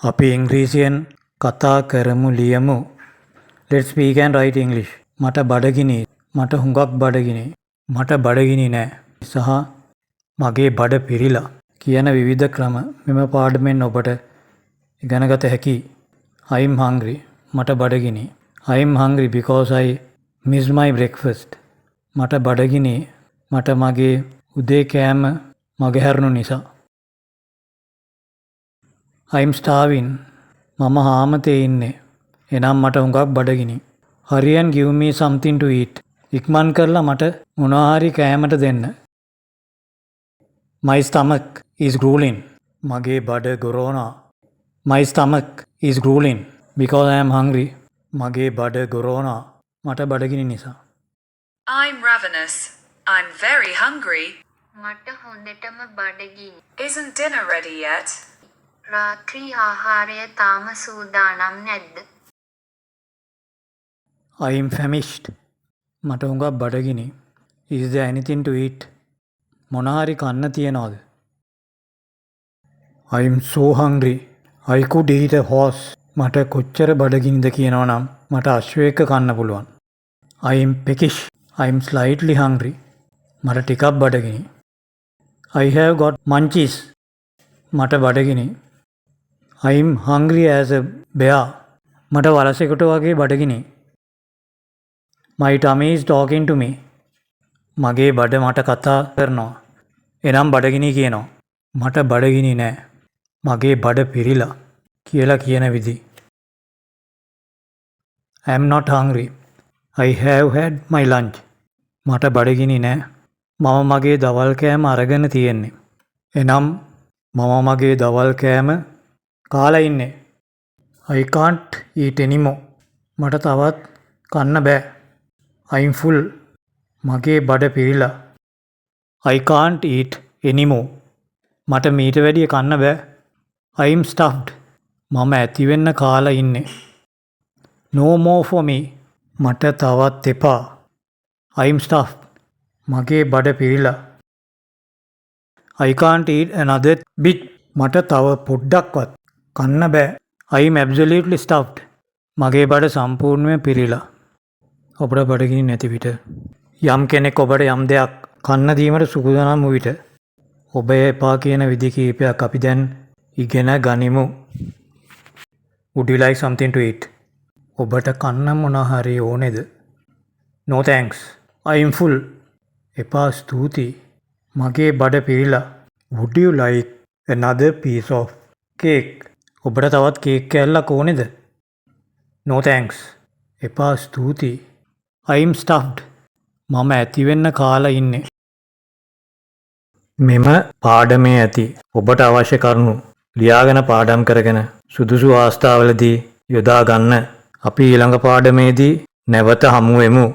අපි ඉංග්‍රීසියෙන් කතා කරමු ලියමු. Let's speak and write English. මට බඩගිනි. මට හුඟක් බඩගිනි. මට බඩගිනි නෑ. සහ මගේ බඩ පිරිලා කියන විවිධ ක්‍රම මෙම පාඩමෙන් ඔබට ඉගෙනගත හැකි. I'm hungry. මට බඩගිනි. I'm hungry because I missed my breakfast. මට බඩගිනි. මට මගේ උදේ කෑම මගහැරුණු නිසා. I'm starving. මම හාමතේ ඉන්නේ. එනම් මට හුඟක් බඩගිනි. Hurry and give me something to eat. ඉක්මන් කරලා මට මොනවා හරි කෑමට දෙන්න. My stomach is grueling. මගේ බඩ ගොරෝනා. My stomach is grueling because I am hungry. මගේ බඩ ගොරෝනා. මට බඩගිනි නිසා. I'm ravenous. I'm very hungry. මට හොඳටම බඩගිනි. Isn't dinner ready yet? රාත්‍රී ආහාරය තාම සූදානම් නැද්ද? I am famished. මට හුඟක් බඩගිනි. Is there anything to eat? මොනවා හරි කන්න තියනවද? I am so hungry. I could eat a horse. මට කොච්චර බඩගිනිද කියනවා නම් මට අශ්වයෙක් කන්න පුළුවන්. I am peckish. I am slightly hungry. මට ටිකක් බඩගිනි. I have got munchies. මට බඩගිනි. I am hungry as a bear. මට වලසෙකුට වගේ බඩගිනි. My tummy is talking to me. මගේ බඩ මට කතා කරනවා. එනම් බඩගිනි කියනවා. මට බඩගිනි නෑ. මගේ බඩ පිරිලා කියලා කියන විදි. I am not hungry. I have had my lunch. මට බඩගිනි නෑ. මම මගේ දවල් කෑම අරගෙන තියෙන්නේ. එනම් මම මගේ දවල් කෑම කාලා ඉන්නේ. I can't eat anymore. මට තවත් කන්න බෑ. I'm full. මගේ බඩ පිරිලා. I can't eat anymore. මට මීට වැඩිය කන්න බෑ. I'm stuffed. මම ඇති වෙන්න කාලා ඉන්නේ. No more for me. මට තවත් එපා. I'm stuffed. මගේ බඩ පිරිලා. I can't eat another bit. මට තව පොඩ්ඩක්වත් කන්න බෑ. I'm absolutely stuffed. මගේ බඩ සම්පූර්ණයෙන් පිරිලා. ඔබට බඩගිනි නැති විට යම් කෙනෙක් ඔබට යම් දෙයක් කන්න දීමට සූදානම් වූ විට ඔබ එපා කියන විදි කීපයක් අපි දැන් ඉගෙන ගනිමු. Would you like something to eat? ඔබට කන්න මොනවා හරි ඕනේද? No thanks. I am full. එපා ස්තුතියි. මගේ බඩ පිරිලා. Would you like another piece of cake? ඔබට තවත් කේක් කෑල්ලක් ඕනේද? No thanks. එපා ස්තුතියි. I am stuffed. මම ඇති වෙන්න කාලා ඉන්නේ. මෙම පාඩමේ ඇති ඔබට අවශ්‍ය කරුණු ලියාගෙන පාඩම් කරගෙන සුදුසු අවස්ථාවලදී යොදා ගන්න. අපි ඊළඟ පාඩමේදී නැවත හමු වෙමු.